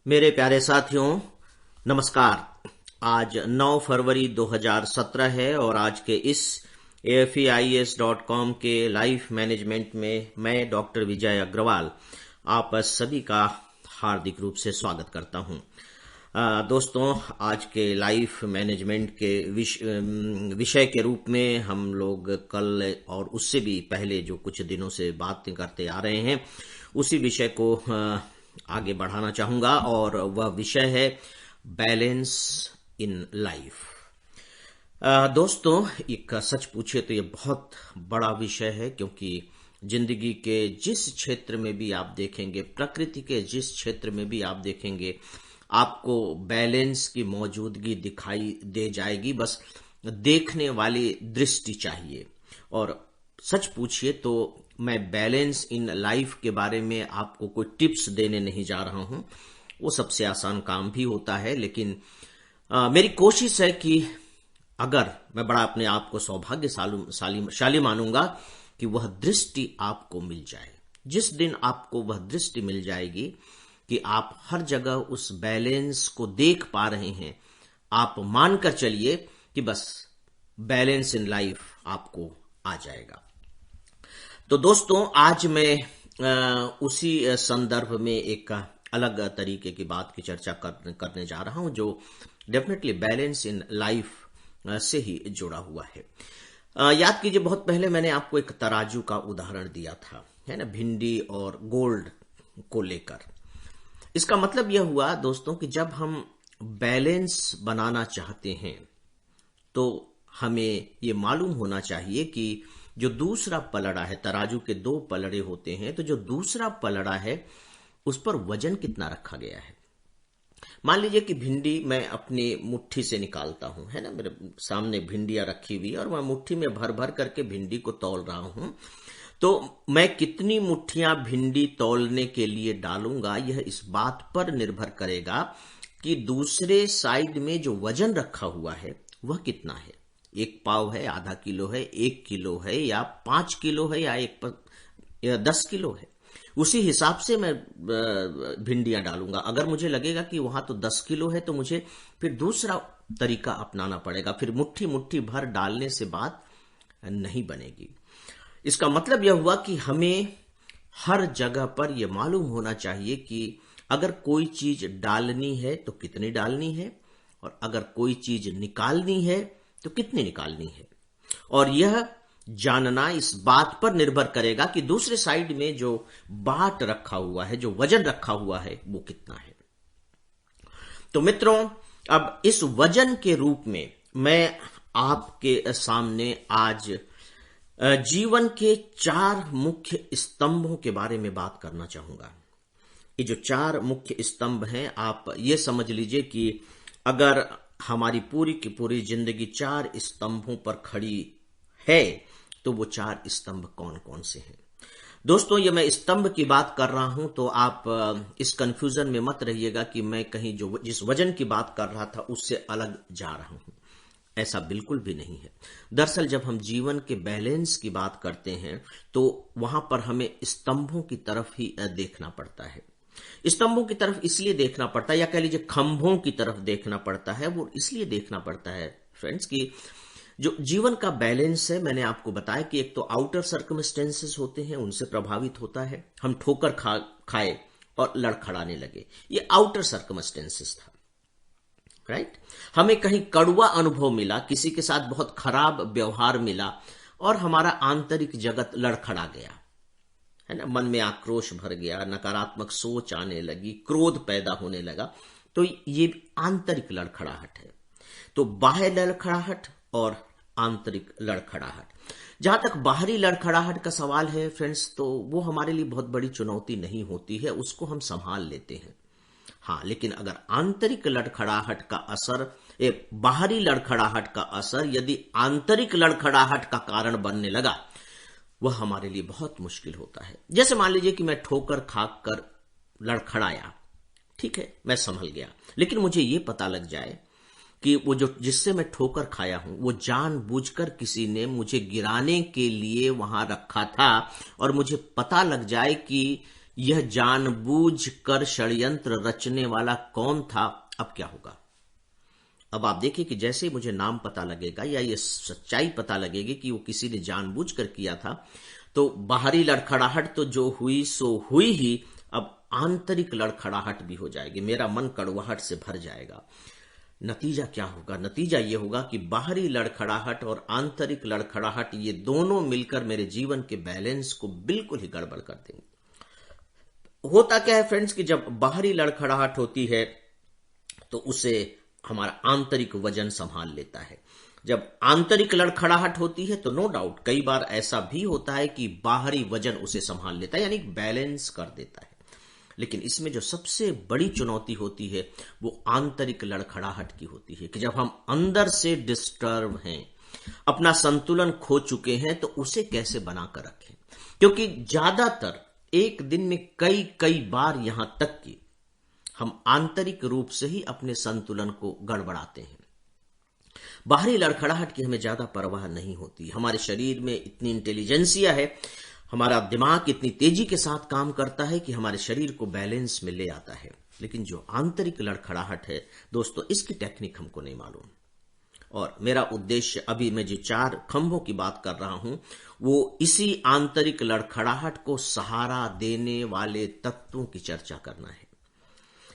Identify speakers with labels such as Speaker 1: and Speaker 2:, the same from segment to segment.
Speaker 1: मेरे प्यारे साथियों, नमस्कार। आज 9 फरवरी 2017 है और आज के इस AFEIS.com के लाइफ मैनेजमेंट में मैं डॉक्टर विजय अग्रवाल आप सभी का हार्दिक रूप से स्वागत करता हूं। दोस्तों, आज के लाइफ मैनेजमेंट के विषय के रूप में हम लोग कल और उससे भी पहले जो कुछ दिनों से बात करते आ रहे हैं उसी विषय को आगे बढ़ाना चाहूंगा और वह विषय है बैलेंस इन लाइफ। दोस्तों, एक सच पूछे तो ये बहुत बड़ा विषय है, क्योंकि जिंदगी के जिस क्षेत्र में भी आप देखेंगे, प्रकृति के जिस क्षेत्र में भी आप देखेंगे, आपको बैलेंस की मौजूदगी दिखाई दे जाएगी। बस देखने वाली दृष्टि चाहिए। और सच पूछिए तो मैं बैलेंस इन लाइफ के बारे में आपको कोई टिप्स देने नहीं जा रहा हूं। वो सबसे आसान काम भी होता है, लेकिन मेरी कोशिश है कि अगर मैं बड़ा अपने आप को सौभाग्यशाली मानूंगा कि वह दृष्टि आपको मिल जाए। जिस दिन आपको वह दृष्टि मिल जाएगी कि आप हर जगह उस बैलेंस को देख पा रहे हैं, आप मानकर चलिए कि बस बैलेंस इन लाइफ आपको आ जाएगा। तो दोस्तों, आज मैं उसी संदर्भ में एक अलग तरीके की बात की चर्चा करने जा रहा हूं, जो डेफिनेटली बैलेंस इन लाइफ से ही जुड़ा हुआ है। याद कीजिए, बहुत पहले मैंने आपको एक तराजू का उदाहरण दिया था, है ना, भिंडी और गोल्ड को लेकर। इसका मतलब यह हुआ दोस्तों कि जब हम बैलेंस बनाना चाहते हैं तो हमें ये मालूम होना चाहिए कि जो दूसरा पलड़ा है, तराजू के दो पलड़े होते हैं, तो जो दूसरा पलड़ा है उस पर वजन कितना रखा गया है। मान लीजिए कि भिंडी मैं अपनी मुट्ठी से निकालता हूं, है ना, मेरे सामने भिंडियां रखी हुई और मैं मुट्ठी में भर भर करके भिंडी को तौल रहा हूं। तो मैं कितनी मुट्ठियां भिंडी तौलने के लिए डालूंगा, यह इस बात पर निर्भर करेगा कि दूसरे साइड में जो वजन रखा हुआ है वह कितना है। 1 पाव है, आधा किलो है, 1 किलो है, या 5 किलो है, या 10 किलो है। उसी हिसाब से मैं भिंडियां डालूंगा। अगर मुझे लगेगा कि वहां तो 10 किलो है तो मुझे फिर दूसरा तरीका अपनाना पड़ेगा। फिर मुट्ठी मुट्ठी भर डालने से बात नहीं बनेगी। इसका मतलब यह हुआ कि हमें हर जगह पर यह मालूम होना चाहिए कि अगर कोई चीज डालनी है तो कितनी डालनी है, और अगर कोई चीज निकालनी है तो कितनी निकालनी है। और यह जानना इस बात पर निर्भर करेगा कि दूसरे साइड में जो बाट रखा हुआ है, जो वजन रखा हुआ है, वो कितना है। तो मित्रों, अब इस वजन के रूप में मैं आपके सामने आज जीवन के 4 मुख्य स्तंभों के बारे में बात करना चाहूंगा। ये जो 4 मुख्य स्तंभ हैं, आप ये समझ लीजिए कि अगर हमारी पूरी की पूरी जिंदगी 4 स्तंभों पर खड़ी है तो वो 4 स्तंभ कौन कौन से हैं। दोस्तों, ये मैं स्तंभ की बात कर रहा हूं तो आप इस कंफ्यूजन में मत रहिएगा कि मैं कहीं जिस वजन की बात कर रहा था उससे अलग जा रहा हूं। ऐसा बिल्कुल भी नहीं है। दरअसल जब हम जीवन के बैलेंस की बात करते हैं तो वहां पर हमें स्तंभों की तरफ ही देखना पड़ता है। स्तंभों की तरफ इसलिए देखना पड़ता है, या कह लीजिए खंभों की तरफ देखना पड़ता है। वो इसलिए देखना पड़ता है फ्रेंड्स कि जो जीवन का बैलेंस है, मैंने आपको बताया कि एक तो आउटर सर्कमस्टेंसेस होते हैं, उनसे प्रभावित होता है। हम ठोकर खाए और लड़खड़ाने लगे, ये आउटर सर्कमस्टेंसेस था, राइट। हमें कहीं कड़वा अनुभव मिला, किसी के साथ बहुत खराब व्यवहार मिला और हमारा आंतरिक जगत लड़खड़ा गया, है ना, मन में आक्रोश भर गया, नकारात्मक सोच आने लगी, क्रोध पैदा होने लगा। तो ये आंतरिक लड़खड़ाहट है। तो बाह्य लड़खड़ाहट और आंतरिक लड़खड़ाहट। जहां तक बाहरी लड़खड़ाहट का सवाल है फ्रेंड्स, तो वो हमारे लिए बहुत बड़ी चुनौती नहीं होती है, उसको हम संभाल लेते हैं। हाँ, लेकिन अगर आंतरिक लड़खड़ाहट का असर, बाहरी लड़खड़ाहट का असर यदि आंतरिक लड़खड़ाहट का कारण बनने लगा, वह हमारे लिए बहुत मुश्किल होता है। जैसे मान लीजिए कि मैं ठोकर खाकर लड़खड़ाया, ठीक है, मैं संभल गया, लेकिन मुझे यह पता लग जाए कि वो जो जिससे मैं ठोकर खाया हूं वो जानबूझकर किसी ने मुझे गिराने के लिए वहां रखा था, और मुझे पता लग जाए कि यह जानबूझकर षड्यंत्र रचने वाला कौन था, अब क्या होगा। अब आप देखिए कि जैसे ही मुझे नाम पता लगेगा या ये सच्चाई पता लगेगी कि वो किसी ने जानबूझकर किया था, तो बाहरी लड़खड़ाहट तो जो हुई सो हुई ही, अब आंतरिक लड़खड़ाहट भी हो जाएगी। मेरा मन कड़वाहट से भर जाएगा। नतीजा क्या होगा? नतीजा यह होगा कि बाहरी लड़खड़ाहट और आंतरिक लड़खड़ाहट ये दोनों मिलकर मेरे जीवन के बैलेंस को बिल्कुल ही गड़बड़ कर देंगे। होता क्या है फ्रेंड्स कि जब बाहरी लड़खड़ाहट होती है तो उसे हमारा आंतरिक वजन संभाल लेता है। जब आंतरिक लड़खड़ाहट होती है तो नो डाउट कई बार ऐसा भी होता है कि बाहरी वजन उसे संभाल लेता है, यानी बैलेंस कर देता है। लेकिन इसमें जो सबसे बड़ी चुनौती होती है वो आंतरिक लड़खड़ाहट की होती है कि जब हम अंदर से डिस्टर्ब हैं, अपना संतुलन खो चुके हैं, तो उसे कैसे बनाकर रखें। क्योंकि ज्यादातर एक दिन में कई कई बार यहां तक कि हम आंतरिक रूप से ही अपने संतुलन को गड़बड़ाते हैं। बाहरी लड़खड़ाहट की हमें ज्यादा परवाह नहीं होती। हमारे शरीर में इतनी इंटेलिजेंसिया है, हमारा दिमाग इतनी तेजी के साथ काम करता है कि हमारे शरीर को बैलेंस में ले आता है। लेकिन जो आंतरिक लड़खड़ाहट है दोस्तों, इसकी टेक्निक हमको नहीं मालूम। और मेरा उद्देश्य अभी मैं जो 4 खंभों की बात कर रहा हूं वो इसी आंतरिक लड़खड़ाहट को सहारा देने वाले तत्वों की चर्चा करना है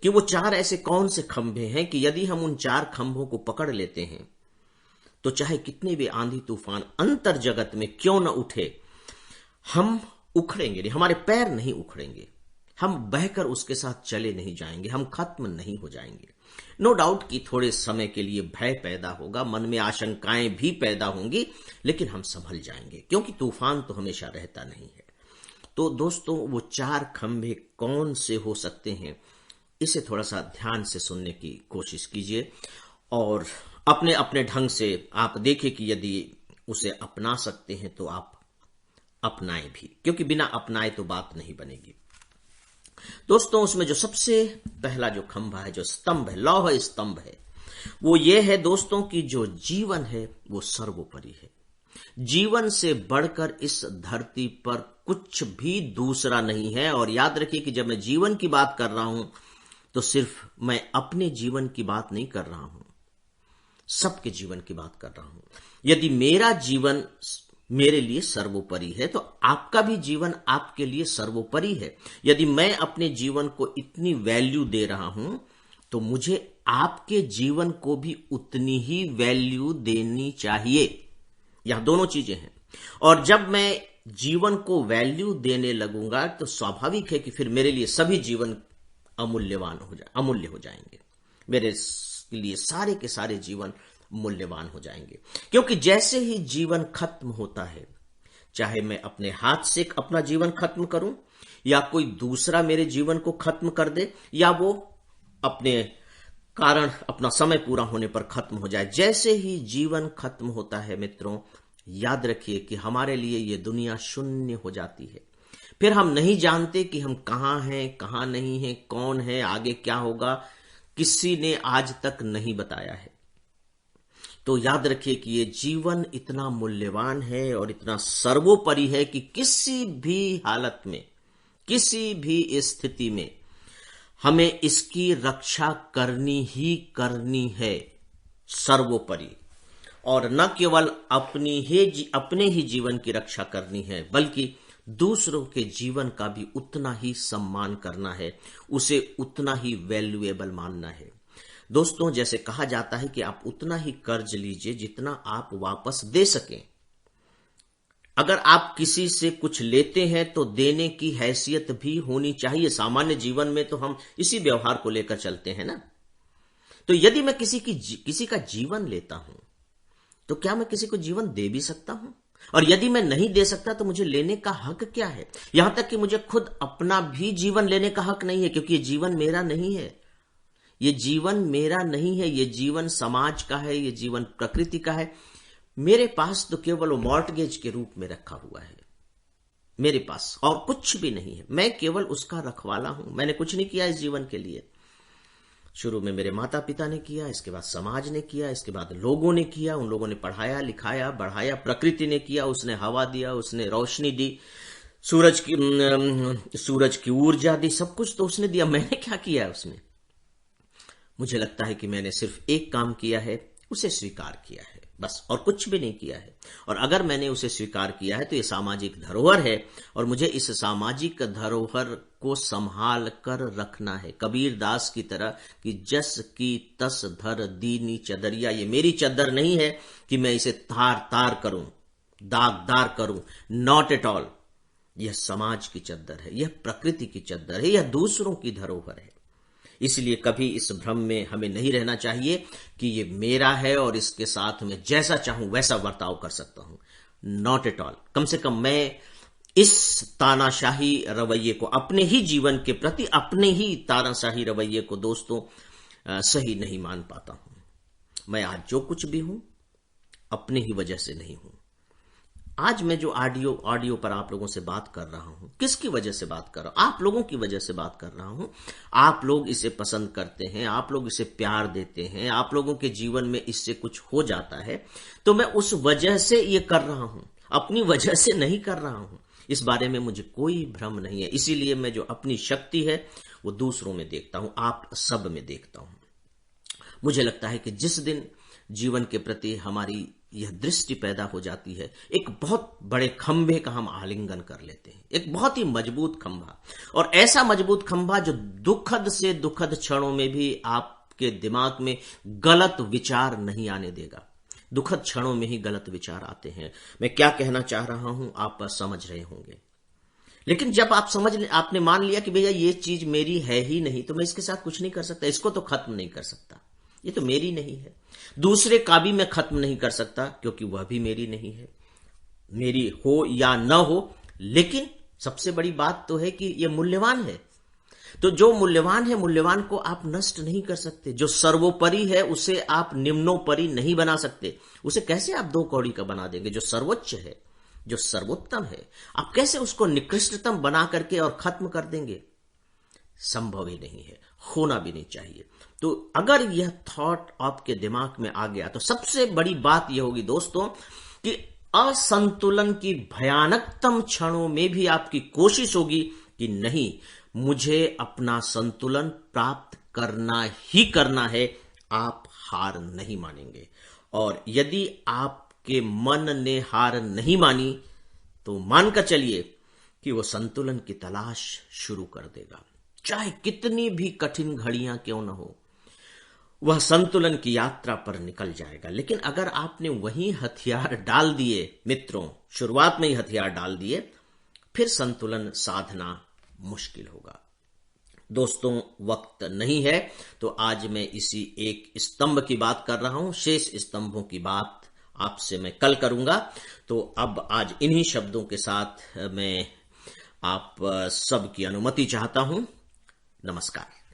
Speaker 1: कि वो 4 ऐसे कौन से खंभे हैं कि यदि हम उन 4 खंभों को पकड़ लेते हैं तो चाहे कितने भी आंधी तूफान अंतर जगत में क्यों न उठे, हम उखड़ेंगे नहीं, हमारे पैर नहीं उखड़ेंगे, हम बहकर उसके साथ चले नहीं जाएंगे, हम खत्म नहीं हो जाएंगे। नो डाउट कि थोड़े समय के लिए भय पैदा होगा, मन में आशंकाएं भी पैदा होंगी, लेकिन हम संभल जाएंगे क्योंकि तूफान तो हमेशा रहता नहीं है। तो दोस्तों वो 4 खंभे कौन से हो सकते हैं, इसे थोड़ा सा ध्यान से सुनने की कोशिश कीजिए और अपने अपने ढंग से आप देखिए कि यदि उसे अपना सकते हैं तो आप अपनाएं भी, क्योंकि बिना अपनाए तो बात नहीं बनेगी। दोस्तों उसमें जो सबसे पहला जो खंभा है, जो स्तंभ है, लौह स्तंभ है, वो ये है दोस्तों कि जो जीवन है वो सर्वोपरि है। जीवन से बढ़कर इस धरती पर कुछ भी दूसरा नहीं है। और याद रखिए कि जब मैं जीवन की बात कर रहा हूं तो सिर्फ मैं अपने जीवन की बात नहीं कर रहा हूं, सबके जीवन की बात कर रहा हूं। यदि मेरा जीवन मेरे लिए सर्वोपरि है तो आपका भी जीवन आपके लिए सर्वोपरि है। यदि मैं अपने जीवन को इतनी वैल्यू दे रहा हूं तो मुझे आपके जीवन को भी उतनी ही वैल्यू देनी चाहिए। यह दोनों चीजें हैं। और जब मैं जीवन को वैल्यू देने लगूंगा तो स्वाभाविक है कि फिर मेरे लिए सभी जीवन अमूल्य हो जाएंगे। मेरे लिए सारे के सारे जीवन मूल्यवान हो जाएंगे। क्योंकि जैसे ही जीवन खत्म होता है, चाहे मैं अपने हाथ से अपना जीवन खत्म करूं या कोई दूसरा मेरे जीवन को खत्म कर दे या वो अपने कारण अपना समय पूरा होने पर खत्म हो जाए, जैसे ही जीवन खत्म होता है मित्रों, याद रखिए कि हमारे लिए ये दुनिया शून्य हो जाती है। फिर हम नहीं जानते कि हम कहां हैं, कहां नहीं हैं, कौन है, आगे क्या होगा, किसी ने आज तक नहीं बताया है। तो याद रखिए कि ये जीवन इतना मूल्यवान है और इतना सर्वोपरि है कि किसी भी हालत में, किसी भी स्थिति में हमें इसकी रक्षा करनी ही करनी है, सर्वोपरि। और न केवल अपने ही जीवन की रक्षा करनी है, बल्कि दूसरों के जीवन का भी उतना ही सम्मान करना है, उसे उतना ही वैल्यूएबल मानना है। दोस्तों जैसे कहा जाता है कि आप उतना ही कर्ज लीजिए जितना आप वापस दे सकें। अगर आप किसी से कुछ लेते हैं तो देने की हैसियत भी होनी चाहिए। सामान्य जीवन में तो हम इसी व्यवहार को लेकर चलते हैं ना। तो यदि मैं किसी का जीवन लेता हूं तो क्या मैं किसी को जीवन दे भी सकता हूं? और यदि मैं नहीं दे सकता तो मुझे लेने का हक क्या है? यहां तक कि मुझे खुद अपना भी जीवन लेने का हक नहीं है, क्योंकि ये जीवन मेरा नहीं है। ये जीवन मेरा नहीं है, ये जीवन समाज का है, ये जीवन प्रकृति का है। मेरे पास तो केवल वो मॉर्टगेज के रूप में रखा हुआ है, मेरे पास और कुछ भी नहीं है। मैं केवल उसका रखवाला हूं। मैंने कुछ नहीं किया इस जीवन के लिए। शुरू में मेरे माता पिता ने किया, इसके बाद समाज ने किया, इसके बाद लोगों ने किया, उन लोगों ने पढ़ाया लिखाया बढ़ाया, प्रकृति ने किया, उसने हवा दिया, उसने रोशनी दी, सूरज की ऊर्जा दी, सब कुछ तो उसने दिया। मैंने क्या किया है उसमें? मुझे लगता है कि मैंने सिर्फ एक काम किया है, उसे स्वीकार किया है, बस, और कुछ भी नहीं किया है। और अगर मैंने उसे स्वीकार किया है तो यह सामाजिक धरोहर है, और मुझे इस सामाजिक धरोहर को संभाल कर रखना है, कबीर दास की तरह कि जस की तस धर दीनी चदरिया। ये मेरी चद्दर नहीं है कि मैं इसे तार तार करूं, दागदार करूं, नॉट एट ऑल। यह समाज की चद्दर है, यह प्रकृति की चद्दर है, यह दूसरों की धरोहर है। इसलिए कभी इस भ्रम में हमें नहीं रहना चाहिए कि ये मेरा है और इसके साथ मैं जैसा चाहूं वैसा बर्ताव कर सकता हूं। Not at all. कम से कम मैं इस तानाशाही रवैये को, अपने ही जीवन के प्रति अपने ही तानाशाही रवैये को दोस्तों सही नहीं मान पाता हूं। मैं आज जो कुछ भी हूं अपने ही वजह से नहीं हूं। आज मैं जो ऑडियो पर आप लोगों से बात कर रहा हूं, किसकी वजह से बात कर रहा हूं? आप लोगों की वजह से बात कर रहा हूं। आप लोग इसे पसंद करते हैं, आप लोग इसे प्यार देते हैं, आप लोगों के जीवन में इससे कुछ हो जाता है, तो मैं उस वजह से ये कर रहा हूं, अपनी वजह से नहीं कर रहा हूं। इस बारे में मुझे कोई भ्रम नहीं है। इसीलिए मैं जो अपनी शक्ति है वो दूसरों में देखता हूं, आप सब में देखता हूं। मुझे लगता है कि जिस दिन जीवन के प्रति हमारी यह दृष्टि पैदा हो जाती है, एक बहुत बड़े खंभे का हम आलिंगन कर लेते हैं, एक बहुत ही मजबूत खंभा, और ऐसा मजबूत खंभा जो दुखद से दुखद क्षणों में भी आपके दिमाग में गलत विचार नहीं आने देगा। दुखद क्षणों में ही गलत विचार आते हैं। मैं क्या कहना चाह रहा हूं आप समझ रहे होंगे। लेकिन जब आपने मान लिया कि भैया ये चीज मेरी है ही नहीं, तो मैं इसके साथ कुछ नहीं कर सकता, इसको तो खत्म नहीं कर सकता, ये तो मेरी नहीं है। दूसरे का भी मैं खत्म नहीं कर सकता क्योंकि वह भी मेरी नहीं है, मेरी हो या न हो। लेकिन सबसे बड़ी बात तो है कि यह मूल्यवान है। तो जो मूल्यवान है, मूल्यवान को आप नष्ट नहीं कर सकते। जो सर्वोपरि है उसे आप निम्नोपरि नहीं बना सकते। उसे कैसे आप दो कौड़ी का बना देंगे? जो सर्वोच्च है, जो सर्वोत्तम है, आप कैसे उसको निकृष्टतम बना करके और खत्म कर देंगे? संभव ही नहीं है, होना भी नहीं चाहिए। तो अगर यह थॉट आपके दिमाग में आ गया तो सबसे बड़ी बात यह होगी दोस्तों कि असंतुलन की भयानकतम क्षणों में भी आपकी कोशिश होगी कि नहीं, मुझे अपना संतुलन प्राप्त करना ही करना है। आप हार नहीं मानेंगे, और यदि आपके मन ने हार नहीं मानी तो मानकर चलिए कि वो संतुलन की तलाश शुरू कर देगा। चाहे कितनी भी कठिन घड़ियां क्यों न हो, वह संतुलन की यात्रा पर निकल जाएगा। लेकिन अगर आपने वही हथियार डाल दिए मित्रों, शुरुआत में ही हथियार डाल दिए, फिर संतुलन साधना मुश्किल होगा। दोस्तों वक्त नहीं है, तो आज मैं इसी एक स्तंभ की बात कर रहा हूं। शेष स्तंभों की बात आपसे मैं कल करूंगा। तो अब आज इन्हीं शब्दों के साथ मैं आप सब की अनुमति चाहता हूं। नमस्कार।